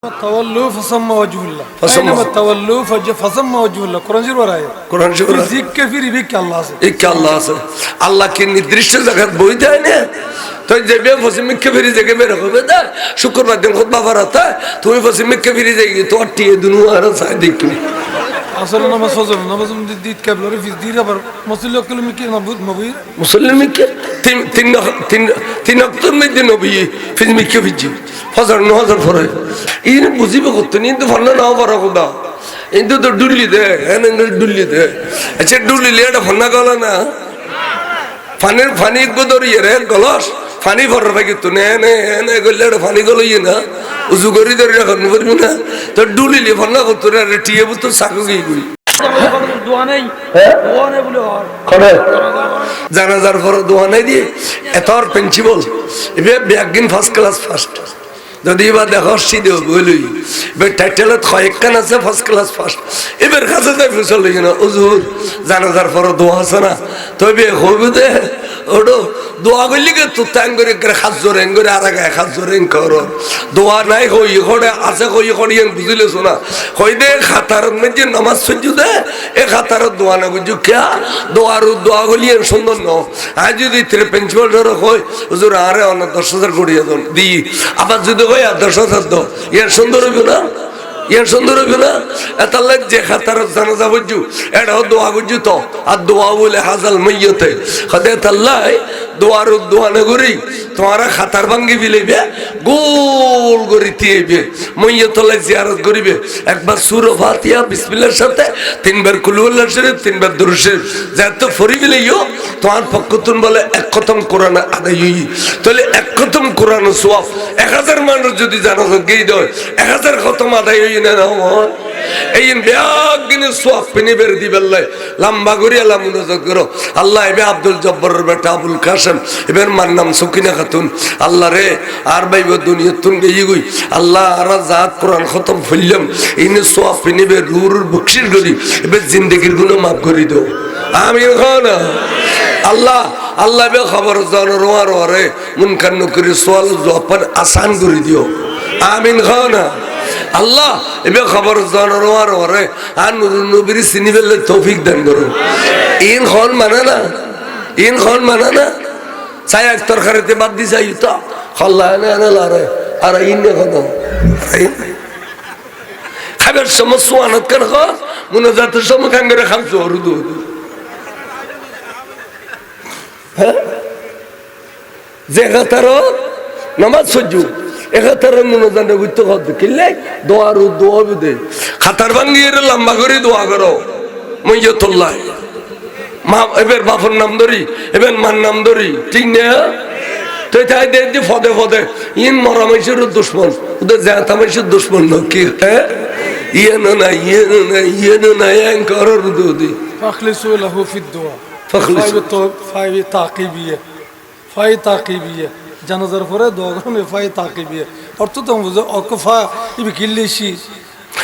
تولوا فثم وجه الله أينما تولوا فثم وجه الله কোরআন শরীফের আয়াত কোরআন শরীফ জিক্কে ফিরি বিক আল্লাহ আছে এক আল্লাহ আছে আল্লাহ কি নির্দিষ্ট জায়গায় বই দেয় না তো যাবে ফসিমিককে ফিরি জায়গায় বের হবে না শুক্রবার দিন খুতবা পড়াতা তুমি ফসিমিককে ফিরি জায়গায় তো টিয়ে দুনু আর সাই দেখি আসলে নামাজ ফজর নামাজ দিত কাবলারে ফিজ দির আবার মুসল্লি কলমি কি নবুত নবীর মুসলমিকে তিন অক্টোবর মধ্যে নবী ফিজমিকে ফিজি ফজর নজর পড়ে ইন বুঝিবে কত নি তো ভালো নাও পড়া খোদা কিন্তু তো ডুল্লি দে হ্যাঁ ডুল্লি দে আচ্ছা ডুল্লি এটা ভান্না গলা না ফানির ফানি গদরিয়ে রে গলস ফানি ভর ভাই তো নে নে নে গলে ফানি গলো ইয়ে না উজু করি ধরে রাখুন পারবি না তো ডুলিলে ভান্না করতো রে টিয়ে বুতো সাকু গিয়ে করি জানাজার পর দোয়া নাই দিয়ে এতর প্রিন্সিপাল এবার ব্যাগিন ফার্স্ট ক্লাস ফার্স্ট যদি এবার দেখো সিধে বলুই এবার টাইটেলত কয়েকখান আছে ফার্স্ট ক্লাস ফার্স্ট এবার কাছে যাই ফসল না হুজুর জানাজার পর দোয়া আছে না তবে হইবে দে ওটো দোয়া করলি কে তো টাইম করে খাস জোরেন করে আর আগে খাস জোরেন করো দোয়া নাই কই করে আছে কই করি বুঝিলে শোনা কই দে খাতার মধ্যে নামাজ সজ্জু দে এ খাতার দোয়া না বুঝু কে দোয়া করলি সুন্দর ন আজ যদি তেরে প্রিন্সিপাল ধরো কই হুজুর আরে অন্য 10,000 করিয়ে দি আবার যদি কই 10,000 দাও এর সুন্দর হইবে না ইয়ার সুন্দর হইবে না এতাল্লাহ যে খাতার জানাজা বুঝু এটাও দোয়া বুঝু তো আর দোয়া বলে হাজাল মইয়তে হদে তাল্লাহ দোয়ার দোয়া না করি তোমারা খাতার ভাঙ্গি বিলেবে গোল করে দিয়েবে মইয়তলে জিয়ারত করিবে একবার সূরা ফাতিহা বিসমিল্লাহর সাথে তিনবার কুল আল্লাহু শরীফ তিনবার দুরূদ শরীফ যত ফরি বিলেইও তোমার পক্ষতুন বলে এক খতম কোরআন আদায় হই তাহলে এক খতম কোরআন সওয়াব 1000 মানুষ যদি জানাজা গিয়ে দেয় 1000 খতম আদায় হই না হয় এই ব্যাগিনে সওয়াব পেনি বের দিবেল্লাই লম্বা করে আল্লাহ মুনাজাত করো আল্লাহ এবে আব্দুল জব্বারের বেটা আবুল কাসেম এবার মার নাম সকিনা খাতুন আল্লাহ রে আর বাইব দুনিয়া তুন গই গই আল্লাহ আর জাত কোরআন খতম ফইলাম ইনে সওয়াব পেনি বের রুর বকশিশ করি এবার জিন্দেগির গুনাহ maaf করে দাও আমিন খানা আল্লাহ আল্লাহ বে খবর জানো রোয়ার ওরে মুনকার নকরি সওয়াল জওয়াব আসান করে দিও আমিন খানা আল্লাহ এবে খবর জানোয়ার ওরে আর নবীর চিনি ফেললে তৌফিক দান করো ইন খন মানে না চাই এক তরকারিতে বাদ দি চাই তো খল্লা এনে লারে আর ইন এখন খাবার সময় সোয়ানত কেন মনে যাতে সময় খান করে খামছো হরুদু যে খাতারো নামাজ সজ্জু একাতারের মনোজানে বুঝতে কত কিনলে দোয়ার দোয়া বুঝে খাতার ভাঙ্গি এর লম্বা করে দোয়া করো মইয়তুল্লাহ মা এবার বাপর নাম ধরি এবার মার নাম ধরি ঠিক না তুই তাই দেখছি ফদে ফদে ইন মরামাইশের দুশ্মন ওদের জ্যাঠা মাইশের দুশ্মন ন কি হ্যাঁ ইয়ে না এং করর দুদি ফাখলিসু লাহু ফিদ দুআ ফাই তাকিবিয়া জানাজার পরে দোয়া করলে ফাই তাকিবিয়া অর্থ তো বুঝো অকফা ইবি কিল্লিশি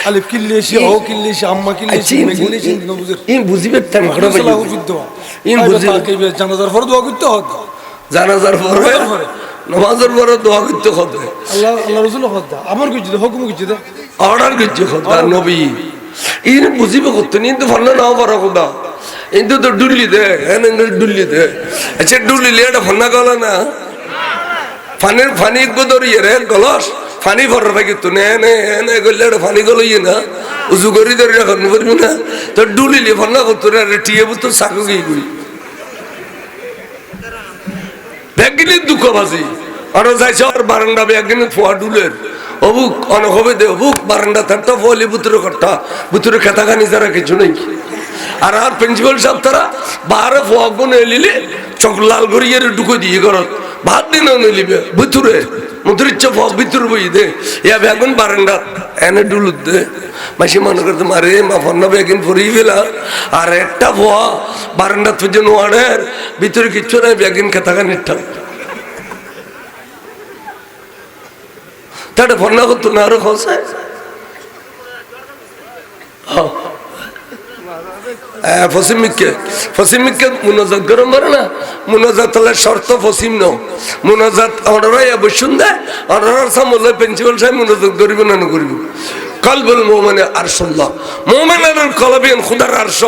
আলিফ কিল্লিশি ও কিল্লিশি আম্মা কিল্লিশি মে কিল্লিশি নবুজের ইন বুঝিবে টাইম করে ভাই ইন বুঝিবে তাকিবিয়া জানাজার পরে দোয়া করতে হয় জানাজার পরে নামাজের পরে দোয়া করতে হবে আল্লাহ রাসূল খোদা আমার কিছু দে হুকুম কিছু দে অর্ডার কিছু খোদা নবী ইন বুঝিবে কত নি তো ভালো নাও পারা খোদা কিন্তু তো ডুল্লি দে হ্যাঁ ডুল্লি দে আচ্ছা ডুল্লি এটা ভান্না গলা না ফানির ফানি গদরিয়ে রে গলস ফানি ভর ভাই তো নে নে নে গলে ফানি গলো ইয়ে না উজু করি ধরে রাখুন পারবি না তো ডুলিলে ভান্না করতো রে টিয়ে বুতো সাকু গিয়ে করি ব্যাগিনের দুঃখ বাজি আর যাইছে আর বারান্দা ব্যাগিনের ফোয়া ডুলের অবুক অনেক হবে দে অবুক বারান্দা থাকতো ফলি বুতুরে কর্তা বুতুরে খেতাখানি যারা কিছু নেই আর আর প্রিন্সিপাল সাহেব তারা বাহারে ফোয়া গুনে এলিলে চোখ লাল করিয়ে ঢুকে দিয়ে ঘরত ভাত দিন নিলিবে ভিতরে মুদ্রিচ্ছ ভিতর বই দে ইয়া বেগুন বারান্দা এনে ডুলুত দে মাসি মনে করতে মারে মা ফন্না বেগুন ফুরিয়ে ফেলা আর একটা ভোয়া বারান্দা তুই নোয়ানের ভিতরে কিচ্ছু নাই বেগুন খেতাকা নিঠাম তাহলে ফন্না করতো না আরো খসায় ফসিমিককে মুনাজাত গরম পারে না মুনাজাত হলে শর্ত ফসিম ন মুনাজাত অর্ডারাই বসুন দেয় অর্ডার সামলে প্রিন্সিপাল সাহেব মুনাজাত করিব না করিব কলবুল মুমিন আরশুল্লাহ মুমিনের কলবিন খুদার আরশ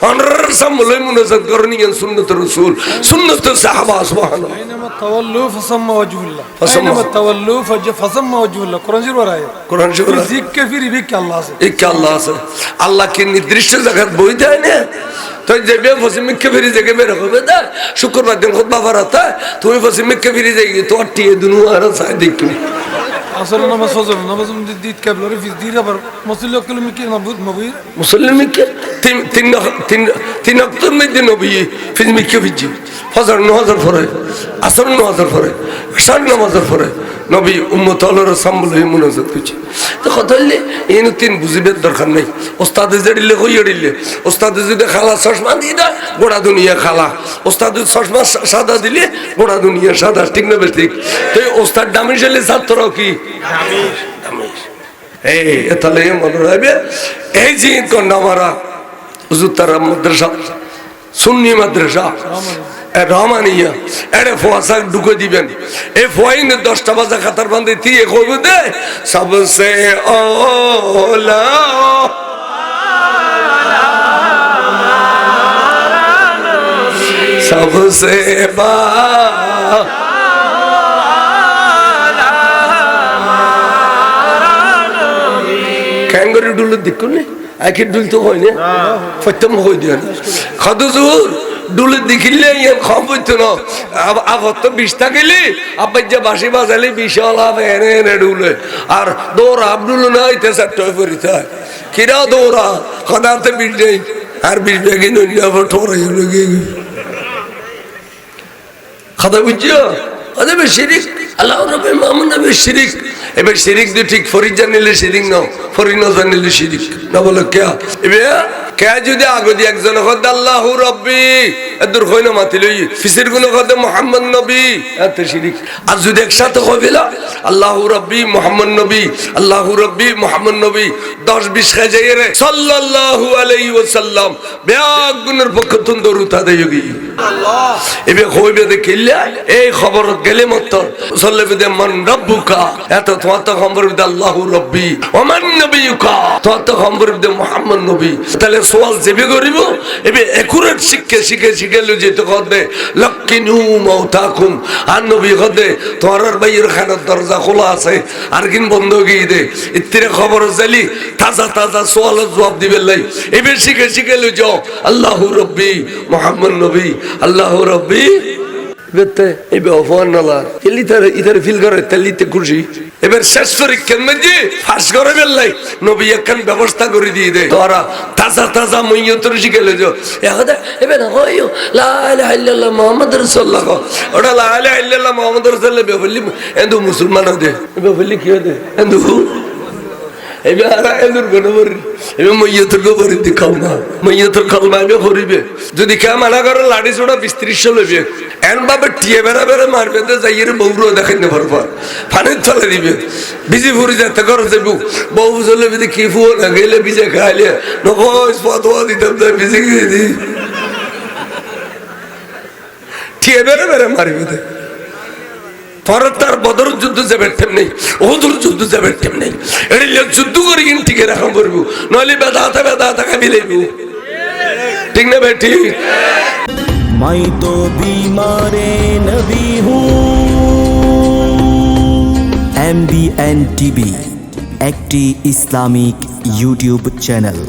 অর্ডার সামলে মুনাজাত করনি সুন্নাত রাসূল সুন্নাত সাহাবা সুবহানাল্লাহ আইনামা তাওয়াল্লু ফাসাম্মা ওয়াজহুল্লাহ আইনামা তাওয়াল্লু ফাসাম্মা ওয়াজহুল্লাহ কোরআন শরীফ আয়াত কোরআন শরীফ জিক্কে ফিরি বিক আল্লাহ আছে এক আল্লাহ আছে আল্লাহ কি নির্দিষ্ট জায়গায় বই দেয় না তো যাবে ফসিমিককে ফিরে যাবে বের হবে না শুক্রবার দিন খুতবা পড়াতে তুমি ফসিমিককে ফিরে যাই তো টিয়ে দুনু আর সাই দেখি আসলে নামাজ ফজর নামাজ দিত কাবলারে ফিজ দির আবার মুসল্লি কিলোমিটার নবী মুসলিমকে তিন অক্টোবর মধ্যে নবী ফিজমিককে ফিজি ফজর 9000 পরে আসর 9000 পরে সার নামাজের পরে নবী উম্মত আল্লাহর সামনে মুনাজাত করছে তো কথা হইলে এই তিন বুঝিবের দরকার নাই ওস্তাদে জড়িলে কইড়িলে ওস্তাদে যদি খালা চশমা দিয়ে দেয় গোড়া দুনিয়া খালা ওস্তাদে চশমা সাদা দিলে গোড়া দুনিয়া সাদা ঠিক না ঠিক তো ওস্তাদ দামির জেলে ছাত্র কি তাহলে মনে রাখবে এই যে কন্যামারা হুজুর তারা মাদ্রাসা সুন্নি মাদ্রাসা রহমানিয়া এরে ফোয়াশা ঢুকে দিবেন এই ফোয়াইনে 10টা বাজা খাতার বান্ধে দিয়ে কইব দে সবসে ওলা সবসে বা ক্যাঙ্গারু ডুলের দেখুন আখের ডুল তো হয় না প্রথম হয়ে দিয়ে খাদুজুর ডুলে দেখিলে খবর তো না আবার তো 20 টাকা আব্বা যে বাসি বাজালে বিশাল এনে এনে ডুলে আর দৌড় আব্দুল না হইতে চারটা পরিতে কিরা দৌড়া খদাতে 20 নেই আর 20 ব্যাগে নিয়ে আবার ঠোরাই লগে খাদা বুঝছো আরে শিরিক আল্লাহ নবী মুহাম্মদ নবী শিরিক এবার শিরিক দিয়ে ঠিক ফরিদ জানিলে শিরিক নাও ফরিদ না জানিলে শিরিক না বলো কে এবার কে যদি আগে দিয়ে একজন কদ আল্লাহু রাব্বি এদুর কইনা মাতি লই ফিসির গুলো কদ মুহাম্মদ নবী এত শিরিক আর যদি একসাথে কইলা আল্লাহু রাব্বি মুহাম্মদ নবী আল্লাহু রাব্বি মুহাম্মদ নবী 10 20 খাজায়ে রে সাল্লাল্লাহু আলাইহি ওয়াসাল্লাম বেয়াক গুনের পক্ষ তুন দরুদ আদায়গি আল্লাহ এবার কইবে দেখিলা এই খবর গেলে মত সাল্লাল্লাহু আলাইহি মান রাব্বুকা এত তো খবর দে আল্লাহু রাব্বি ওয়া মান নবিয়ুকা তো খবর দে মুহাম্মদ নবী তাহলে সওয়াল যেবে করিব এবে একুরেট শিখে লো যেতে কদে লাকিনু মাউতাকুম আর নবী কদে তোরার বাইয়ের খানার দরজা খোলা আছে আর কিন বন্ধ গিয়ে দে ইত্তিরে খবর জালি তাজা সওয়ালের জবাব দিবে লাই এবে শিখে লো যাও আল্লাহু রাব্বি মুহাম্মদ নবী আল্লাহু রাব্বি বেতে এবে অফান নালা ইতারে ফিল করে তালিতে খুশি এবার শেষ পরীক্ষার মধ্যে ফাঁস করে বেললাই নবী একখান ব্যবস্থা করে দিয়ে দেয় তোরা তাজা মইয়তর শিখেলে যাও এখন এবার না হয় লা ইলাহা ইল্লাল্লাহ মুহাম্মাদুর রাসূলুল্লাহ ওটা লা ইলাহা ইল্লাল্লাহ মুহাম্মাদুর রাসূলুল্লাহ বেবলি এন্দু মুসলমান দে বেবলি কি দে এন্দু এবার এন্দুর গনবর এবার মইয়তর গবর দেখাও না মইয়তর কলমা বে করিবে যদি কে মানা করে লাড়ি ছোড়া 20-30 লইবে এন ভাবে টিয়ে বেড়া মারবে তো যাইয়ের বউরো দেখাই না পরপর ফানের তলে দিবে বিজি ফুরি যেতে করে যাবো বউ চলে বিধি কি ফুল না গেলে বিজে খাইলে নকশ ফতোয়া দিতাম তাই বিজে গিয়ে দি টিয়ে বেড়া মারবে পরে তার বদর যুদ্ধ যাবে ঠেম নেই ওহুদের যুদ্ধ যাবে ঠেম নেই এটা যুদ্ধ করে কিন্তু টিকে রাখা করবো নইলে বেদাতা কাবিলাইব ঠিক না ভাই ঠিক मैं तो बीमारे नबी हूँ MBN TV একটি ইসলামিক ইউটিউব চ্যানেল।